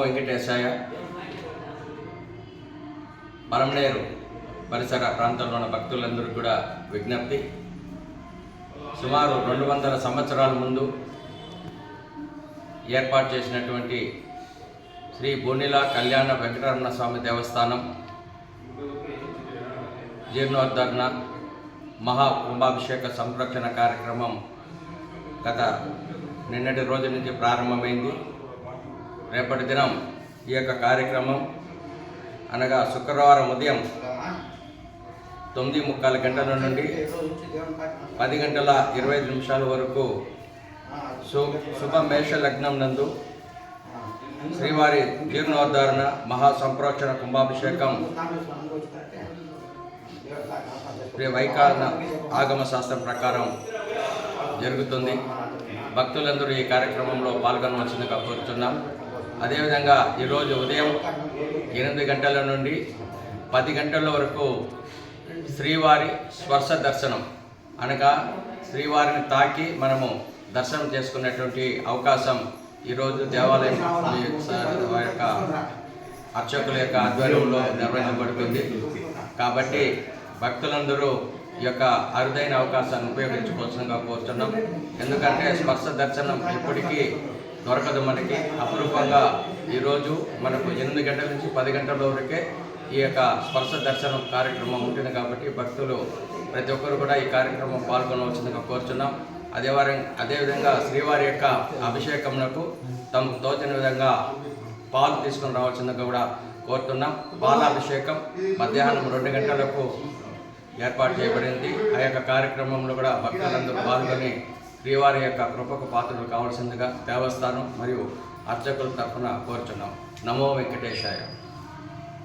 వెంకటేశాయ పరమనేరు పరిసర ప్రాంతంలో ఉన్న భక్తులందరూ కూడా విజ్ఞప్తి. సుమారు 200 సంవత్సరాల ముందు ఏర్పాటు చేసినటువంటి శ్రీ బొన్నిల కళ్యాణ వెంకటరమణ స్వామి దేవస్థానం జీర్ణోద్ధరణ మహా కుంభాభిషేక సంరక్షణ కార్యక్రమం గత నిన్నటి రోజు నుంచి ప్రారంభమైంది. రేపటి దినం ఈ యొక్క కార్యక్రమం అనగా శుక్రవారం ఉదయం 9:45 గంటల నుండి 10 గంటల 25 నిమిషాల వరకు శుభమేష లగ్నం నందు శ్రీవారి జీర్ణోద్ధరణ మహాసంప్రోక్షణ కుంభాభిషేకం శ్రీ వైఖాన ఆగమ శాస్త్రం ప్రకారం జరుగుతుంది. భక్తులందరూ ఈ కార్యక్రమంలో పాల్గొనవలసిందిగా కోరుతున్నాం. అదేవిధంగా ఈరోజు ఉదయం 8 గంటల నుండి 10 గంటల వరకు శ్రీవారి స్పర్శ దర్శనం అనగా శ్రీవారిని తాకి మనము దర్శనం చేసుకునేటువంటి అవకాశం ఈరోజు దేవాలయం యొక్క అర్చకుల యొక్క ఆధ్వర్యంలో నిర్వహించబడుతుంది. కాబట్టి భక్తులందరూ ఈ యొక్క అరుదైన అవకాశాన్ని ఉపయోగించుకోవాల్సిందిగా కోరుతున్నాం. ఎందుకంటే స్పర్శ దర్శనం ఇప్పటికీ దొరకదు మనకి. అపురూపంగా ఈరోజు మనకు 8 గంటల నుంచి 10 గంటల వరకే ఈ యొక్క స్పర్శ దర్శనం కార్యక్రమం ఉంటుంది. కాబట్టి భక్తులు ప్రతి ఒక్కరు కూడా ఈ కార్యక్రమం పాల్గొనవలసిందిగా కోరుతున్నాం. అదేవిధంగా శ్రీవారి యొక్క అభిషేకంకు తమకు తోచిన విధంగా పాలు తీసుకుని రావాల్సిందిగా కూడా కోరుతున్నాం. పాలాభిషేకం మధ్యాహ్నం 2 గంటలకు ఏర్పాటు చేయబడింది. ఆ యొక్క కార్యక్రమంలో కూడా భక్తులందరూ పాల్గొని శ్రీవారి యొక్క కృపకు పాత్రలు కావాల్సిందిగా దేవస్థానం మరియు అర్చకుల తరఫున కోరుచున్నాం. నమో వెంకటేశాయ.